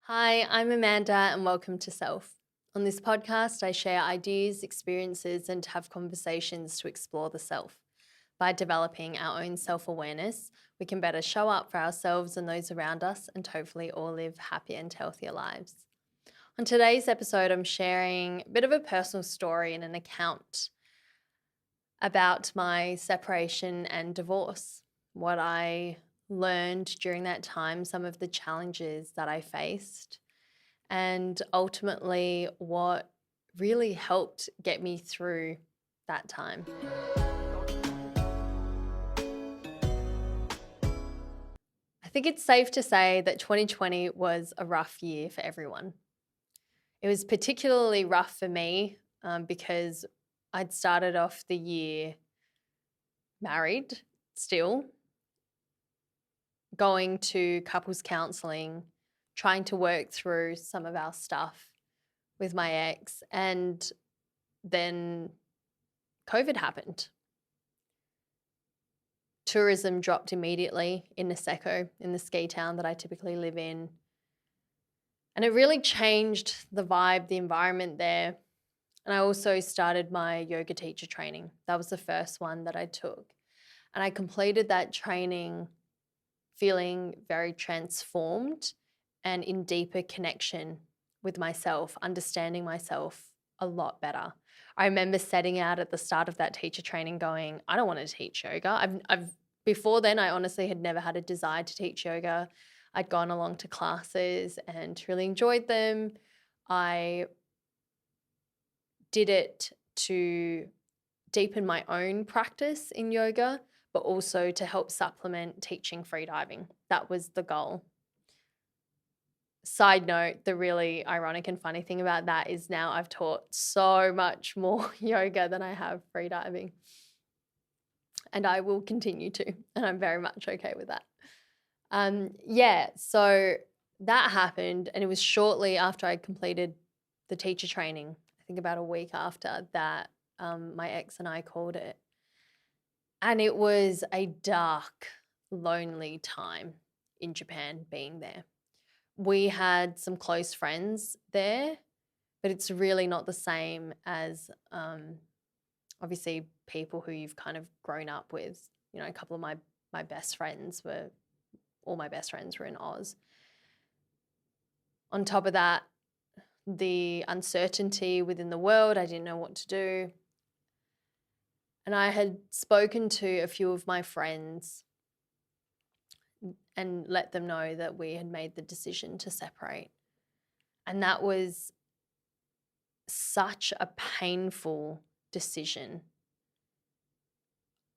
Hi, I'm Amanda, and welcome to Self. On this podcast, I share ideas, experiences, and have conversations to explore the self. By developing our own self awareness, we can better show up for ourselves and those around us, and hopefully all live happier and healthier lives. On today's episode, I'm sharing a bit of a personal story and an account about my separation and divorce, what I learned during that time, some of the challenges that I faced, and ultimately what really helped get me through that time. I think it's safe to say that 2020 was a rough year for everyone. It was particularly rough for me because I'd started off the year married still, going to couples counseling, trying to work through some of our stuff with my ex, and then COVID happened. Tourism dropped immediately in Niseko, in the ski town that I typically live in. And it really changed the vibe, the environment there. And I also started my yoga teacher training. That was the first one that I took. And I completed that training feeling very transformed and in deeper connection with myself, understanding myself a lot better. I remember setting out at the start of that teacher training going, I don't want to teach yoga. I've before then, I honestly had never had a desire to teach yoga. I'd gone along to classes and really enjoyed them. I did it to deepen my own practice in yoga, but also to help supplement teaching freediving. That was the goal. Side note, the really ironic and funny thing about that is now I've taught so much more yoga than I have freediving. And I will continue to, and I'm very much okay with that. So that happened, and it was shortly after I completed the teacher training, I think about a week after that, my ex and I called it. And it was a dark, lonely time in Japan being there. We had some close friends there, but it's really not the same as obviously people who you've kind of grown up with. You know, a couple of my best friends were, all my best friends were in Oz. On top of that, the uncertainty within the world, I didn't know what to do. And I had spoken to a few of my friends and let them know that we had made the decision to separate. And that was such a painful decision.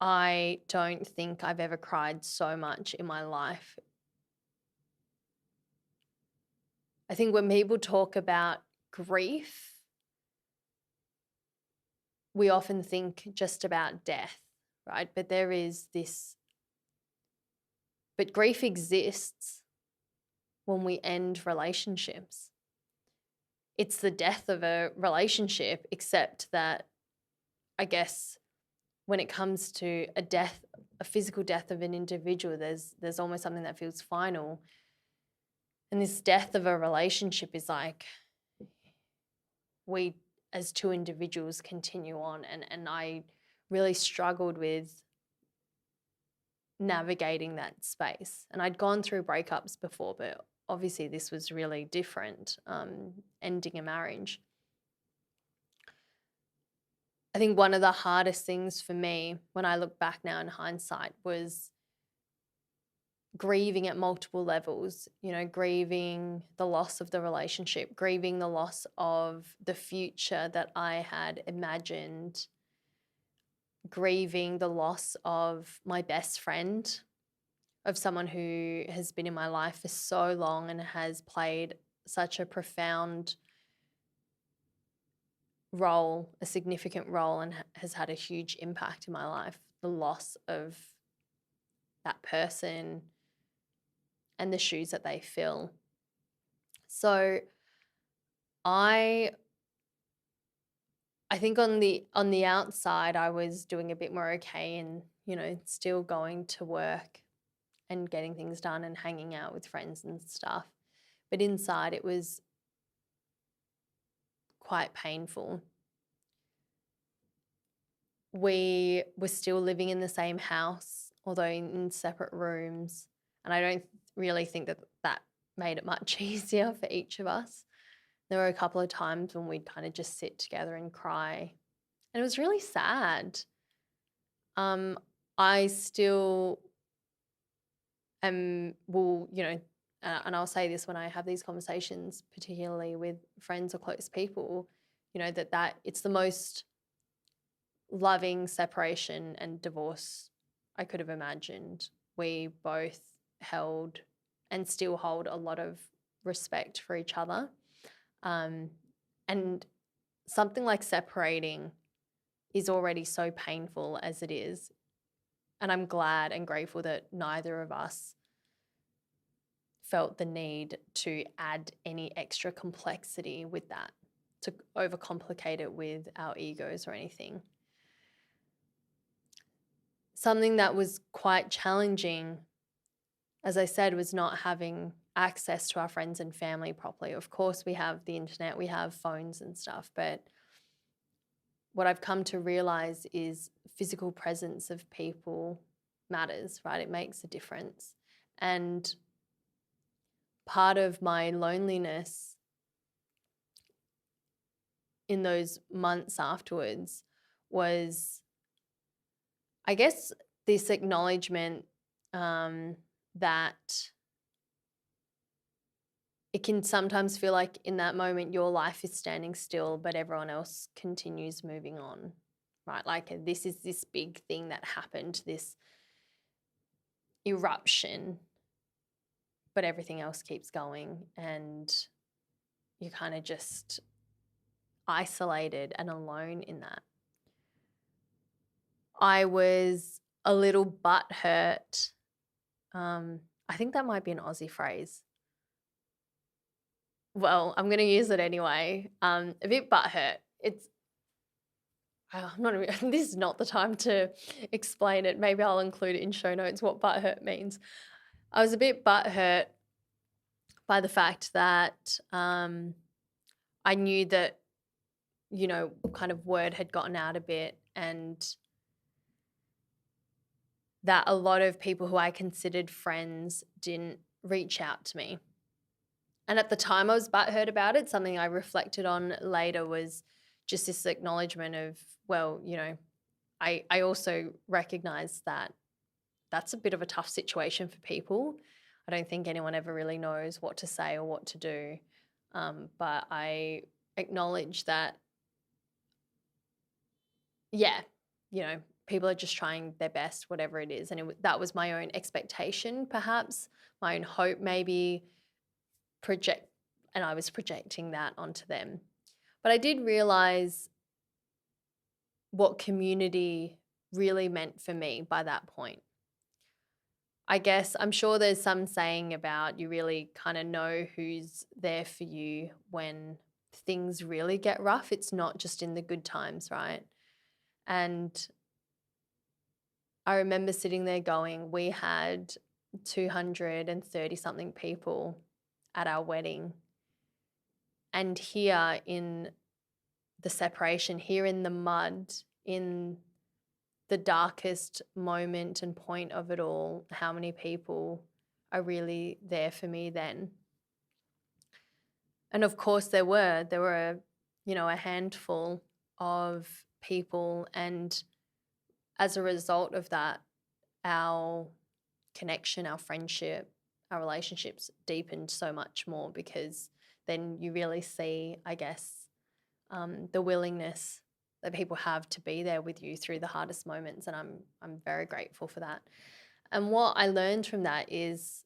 I don't think I've ever cried so much in my life. I think when people talk about grief, we often think just about death, right? But grief exists when we end relationships. It's the death of a relationship, except that I guess when it comes to a physical death of an individual, there's almost something that feels final. And this death of a relationship is like we as two individuals continue on. And I really struggled with navigating that space. And I'd gone through breakups before, but obviously this was really different, ending a marriage. I think one of the hardest things for me when I look back now in hindsight was grieving at multiple levels, you know, grieving the loss of the relationship, grieving the loss of the future that I had imagined, grieving the loss of my best friend, of someone who has been in my life for so long and has played such a profound role, a significant role, and has had a huge impact in my life. The loss of that person and the shoes that they fill. So I think on the outside I was doing a bit more okay and, you know, still going to work and getting things done and hanging out with friends and stuff. but inside it was quite painful. We were still living in the same house, although in separate rooms. And I don't really think that that made it much easier for each of us. There were a couple of times when we'd kind of just sit together and cry. And it was really sad. I still and I'll say this when I have these conversations, particularly with friends or close people, that it's the most loving separation and divorce I could have imagined. We both held and still hold a lot of respect for each other. And something like separating is already so painful as it is. And I'm glad and grateful that neither of us felt the need to add any extra complexity with that, to overcomplicate it with our egos or anything. Something that was quite challenging, as I said, was not having access to our friends and family properly. Of course, we have the internet, we have phones and stuff, but what I've come to realize is physical presence of people matters, right? It makes a difference. And part of my loneliness in those months afterwards was, I guess, this acknowledgement that it can sometimes feel like in that moment your life is standing still, but everyone else continues moving on, right? Like this is this big thing that happened, this eruption, but everything else keeps going and you're kind of just isolated and alone in that. I was a little butthurt. I think that might be an Aussie phrase. Well, I'm going to use it anyway. A bit butthurt. This is not the time to explain it. Maybe I'll include it in show notes what butthurt means. I was a bit butthurt by the fact that I knew that, kind of word had gotten out a bit and that a lot of people who I considered friends didn't reach out to me. And at the time I was butthurt about it. Something I reflected on later was just this acknowledgement of, well, I also recognize that that's a bit of a tough situation for people. I don't think anyone ever really knows what to say or what to do. But I acknowledge that, people are just trying their best, whatever it is. And that was my own expectation, perhaps, my own hope, maybe, and I was projecting that onto them. But I did realize what community really meant for me by that point. I guess I'm sure there's some saying about you really kind of know who's there for you when things really get rough. It's not just in the good times, right? And I remember sitting there going, we had 230 something people at our wedding. And here in the separation, here in the mud, in the darkest moment and point of it all, how many people are really there for me then? And of course there were a handful of people, and as a result of that, our connection, our friendship, our relationships deepened so much more, because then you really see, I guess, the willingness that people have to be there with you through the hardest moments, and I'm very grateful for that. And what I learned from that is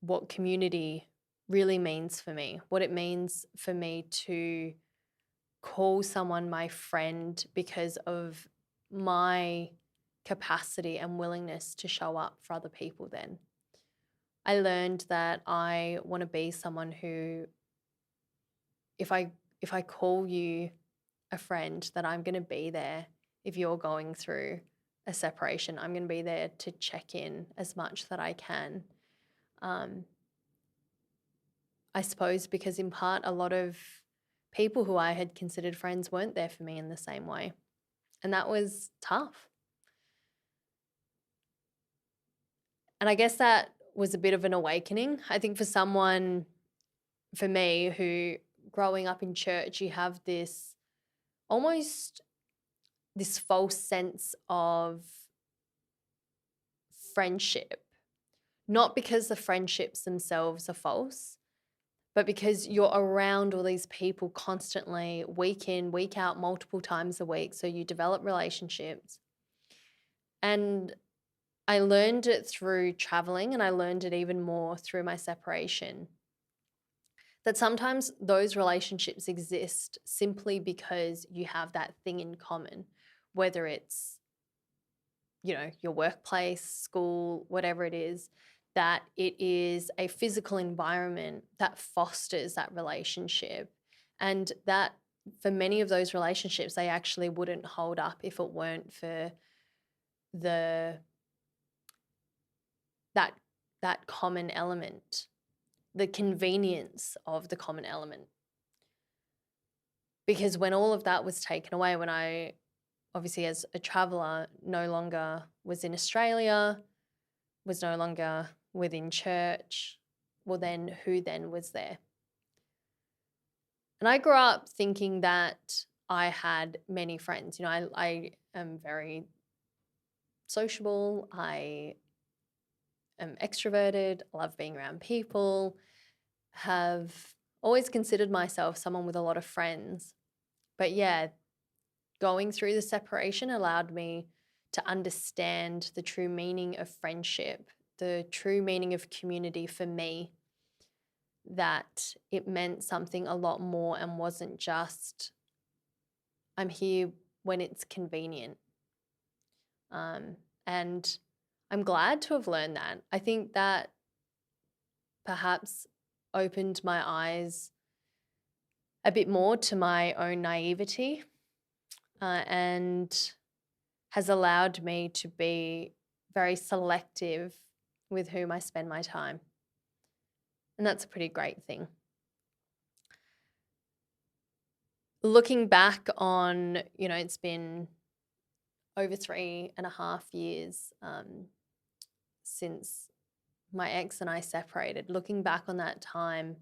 what community really means for me, what it means for me to call someone my friend because of my capacity and willingness to show up for other people then. I learned that I want to be someone who, if I call you a friend, that I'm going to be there if you're going through a separation. I'm going to be there to check in as much that I can. I suppose because in part a lot of people who I had considered friends weren't there for me in the same way. And that was tough. And I guess that was a bit of an awakening. I think for me, who growing up in church, you have this almost this false sense of friendship, not because the friendships themselves are false, but because you're around all these people constantly, week in, week out, multiple times a week. So you develop relationships. And I learned it through traveling, and I learned it even more through my separation. That sometimes those relationships exist simply because you have that thing in common, whether it's, your workplace, school, whatever it is, that it is a physical environment that fosters that relationship. And that for many of those relationships, they actually wouldn't hold up if it weren't for the that common element, the convenience of the common element. Because when all of that was taken away, when I obviously as a traveler no longer was in Australia, was no longer within church, well then who then was there? And I grew up thinking that I had many friends. I am very sociable. I am extroverted. I love being around people. Have always considered myself someone with a lot of friends. But yeah, going through the separation allowed me to understand the true meaning of friendship, the true meaning of community for me, that it meant something a lot more and wasn't just, I'm here when it's convenient. And I'm glad to have learned that. I think that perhaps opened my eyes a bit more to my own naivety, and has allowed me to be very selective with whom I spend my time. And that's a pretty great thing. Looking back on, it's been over 3.5 years since my ex and I separated. Looking back on that time,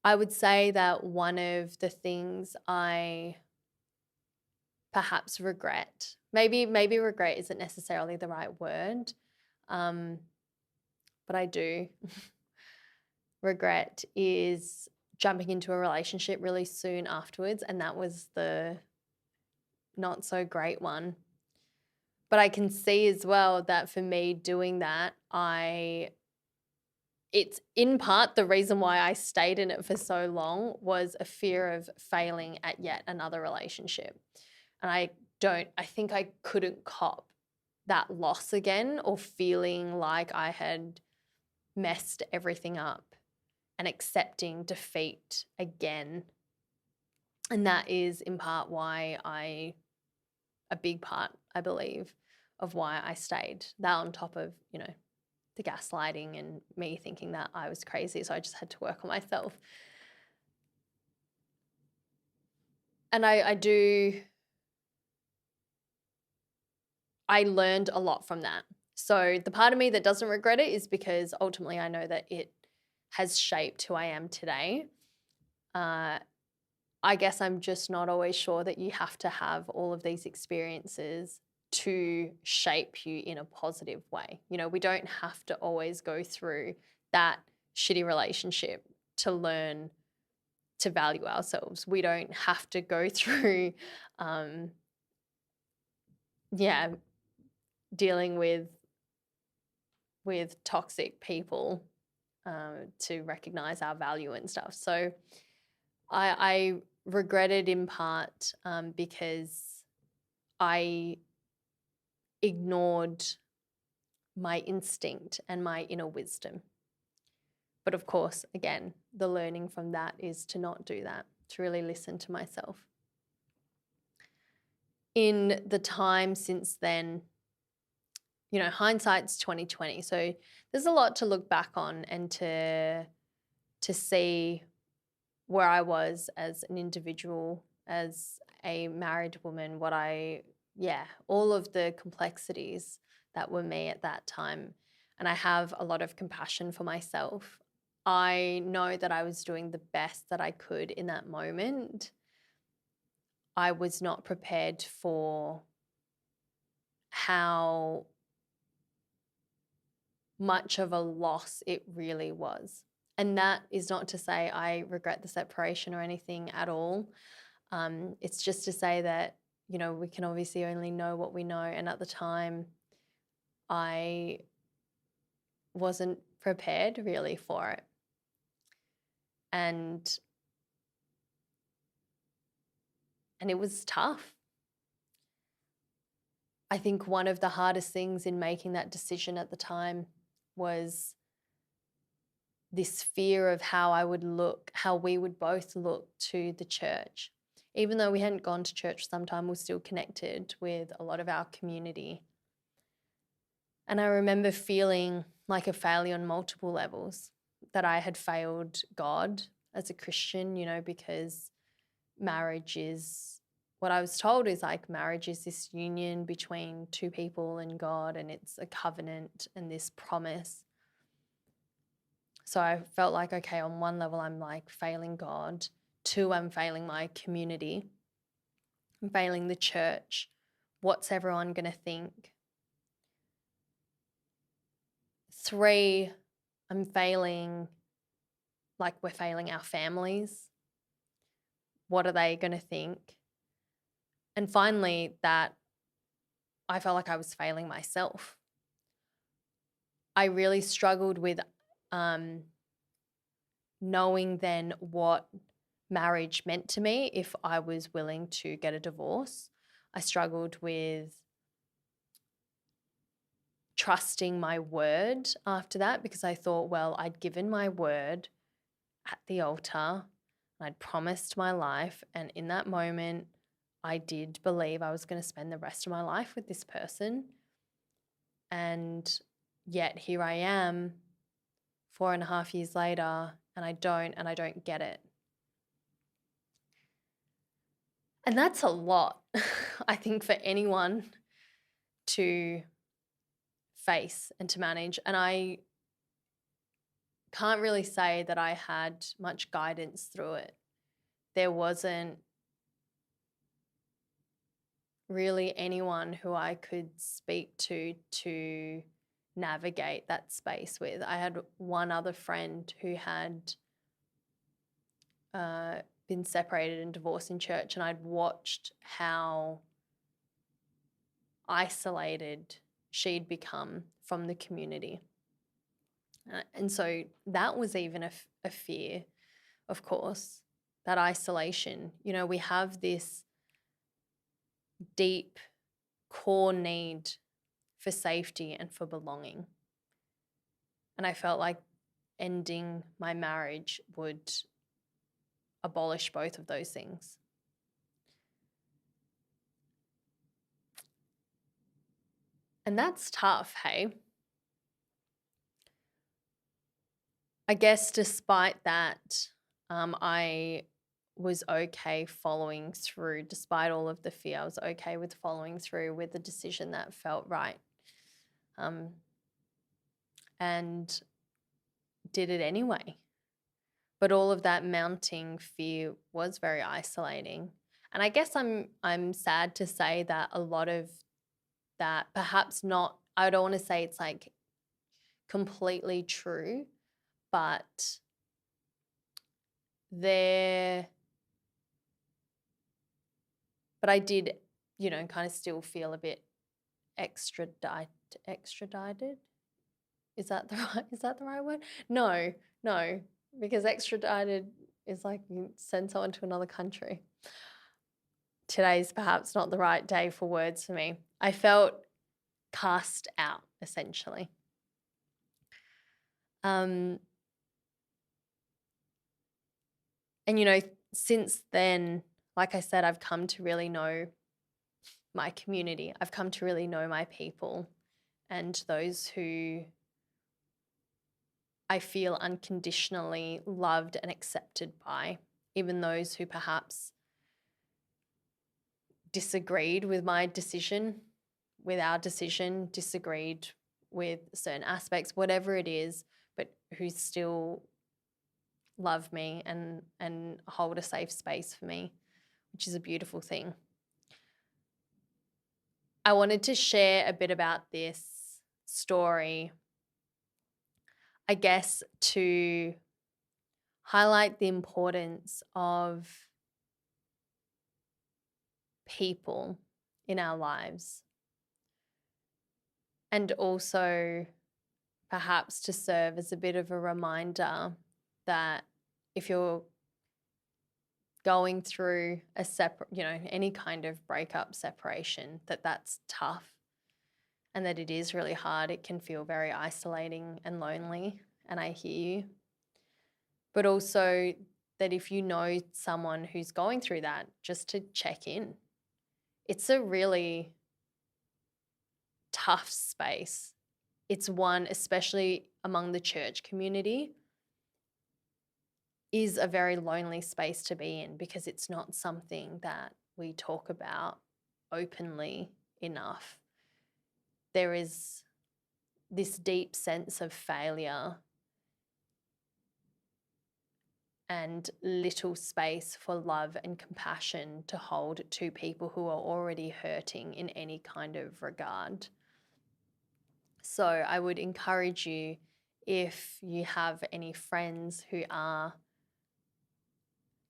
I would say that one of the things I perhaps regret, maybe regret isn't necessarily the right word, but I do regret, is jumping into a relationship really soon afterwards, and that was the not so great one. But I can see as well that for me doing that, it's in part the reason why I stayed in it for so long was a fear of failing at yet another relationship. And I think I couldn't cop that loss again, or feeling like I had messed everything up and accepting defeat again. And that is in part why a big part, I believe, of why I stayed. That on top of, the gaslighting and me thinking that I was crazy, so I just had to work on myself. And I learned a lot from that. So the part of me that doesn't regret it is because ultimately I know that it has shaped who I am today. I guess I'm just not always sure that you have to have all of these experiences to shape you in a positive way. We don't have to always go through that shitty relationship to learn to value ourselves. We don't have to go through, dealing with toxic people to recognize our value and stuff. So I regret it in part because I ignored my instinct and my inner wisdom. But of course, again, the learning from that is to not do that, to really listen to myself. In the time since then, hindsight's 2020. So there's a lot to look back on and to to see where I was as an individual, as a married woman, all of the complexities that were me at that time. And I have a lot of compassion for myself. I know that I was doing the best that I could in that moment. I was not prepared for how much of a loss it really was. And that is not to say I regret the separation or anything at all. It's just to say that, we can obviously only know what we know. And at the time, I wasn't prepared really for it. And it was tough. I think one of the hardest things in making that decision at the time was this fear of how we would both look to the church. Even though we hadn't gone to church for some time, we were still connected with a lot of our community. And I remember feeling like a failure on multiple levels, that I had failed God as a Christian, because marriage is, what I was told is like marriage is this union between two people and God, and it's a covenant and this promise. So I felt like, okay, on one level, I'm like failing God. 2, I'm failing my community. I'm failing the church. What's everyone going to think? 3, I'm failing, like we're failing our families. What are they going to think? And finally, that I felt like I was failing myself. I really struggled with knowing then what marriage meant to me if I was willing to get a divorce. I struggled with trusting my word after that, because I thought, well, I'd given my word at the altar, I'd promised my life, and in that moment, I did believe I was going to spend the rest of my life with this person. And yet here I am 4.5 years later, and I don't get it. And that's a lot, I think, for anyone to face and to manage. And I can't really say that I had much guidance through it. There wasn't really anyone who I could speak to navigate that space with. I had one other friend who had been separated and divorced in church, and I'd watched how isolated she'd become from the community. And so that was even a fear, of course, that isolation. We have this deep core need for safety and for belonging. And I felt like ending my marriage would abolish both of those things. And that's tough, hey? I guess despite that, I was okay following through. Despite all of the fear, I was okay with following through with the decision that felt right. And did it anyway. But all of that mounting fear was very isolating. And I guess I'm sad to say that a lot of that, perhaps not, I don't want to say it's like completely true, but I did, kind of still feel a bit extradited. Is that the right word? No, because extradited is like you send someone to another country. Today's perhaps not the right day for words for me. I felt cast out, essentially. And, since then, like I said, I've come to really know my community. I've come to really know my people and those who I feel unconditionally loved and accepted by, even those who perhaps disagreed with my decision, with our decision, disagreed with certain aspects, whatever it is, but who still love me and hold a safe space for me, which is a beautiful thing. I wanted to share a bit about this story, I guess, to highlight the importance of people in our lives, and also perhaps to serve as a bit of a reminder that if you're going through a any kind of breakup, separation, that's tough and that it is really hard. It can feel very isolating and lonely, and I hear you. But also that if you know someone who's going through that, just to check in. It's a really tough space. It's one, especially among the church community, is a very lonely space to be in because it's not something that we talk about openly enough. There is this deep sense of failure and little space for love and compassion to hold to people who are already hurting in any kind of regard. So I would encourage you, if you have any friends who are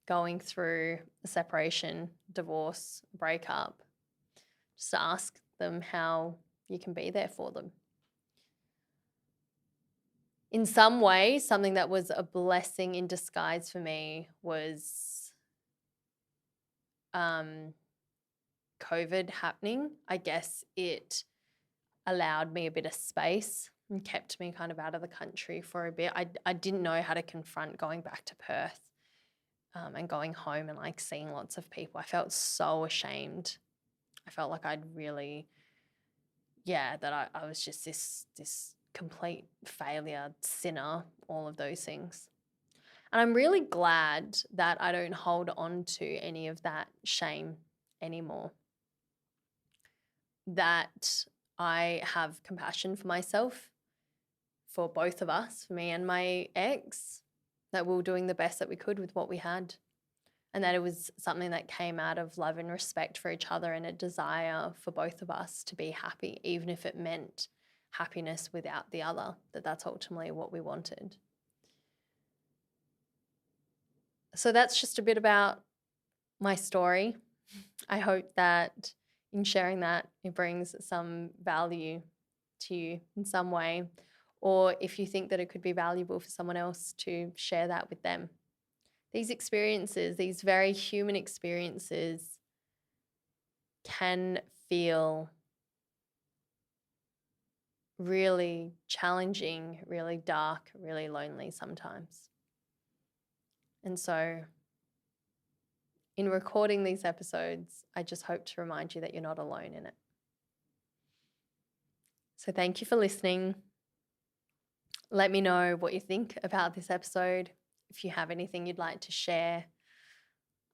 going through a separation, divorce, breakup, just ask them how you can be there for them. In some way, something that was a blessing in disguise for me was COVID happening. I guess it allowed me a bit of space and kept me kind of out of the country for a bit. I didn't know how to confront going back to Perth and going home and like seeing lots of people. I felt so ashamed. I felt like I'd really, that I was just this complete failure, sinner, all of those things. And I'm really glad that I don't hold on to any of that shame anymore. That I have compassion for myself, for both of us, for me and my ex, that we were doing the best that we could with what we had. And that it was something that came out of love and respect for each other and a desire for both of us to be happy, even if it meant happiness without the other, that's ultimately what we wanted. So that's just a bit about my story. I hope that in sharing that, it brings some value to you in some way, or if you think that it could be valuable for someone else, to share that with them. These experiences, these very human experiences, can feel really challenging, really dark, really lonely sometimes. And so in recording these episodes, I just hope to remind you that you're not alone in it. So thank you for listening. Let me know what you think about this episode. If you have anything you'd like to share,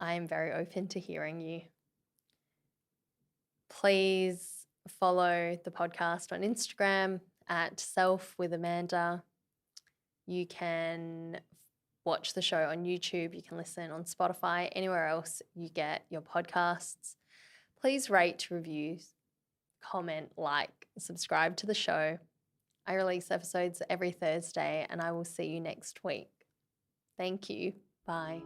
I am very open to hearing you. Please follow the podcast on Instagram at selfwithamanda. You can watch the show on YouTube. You can listen on Spotify, anywhere else you get your podcasts. Please rate, review, comment, like, subscribe to the show. I release episodes every Thursday, and I will see you next week. Thank you. Bye.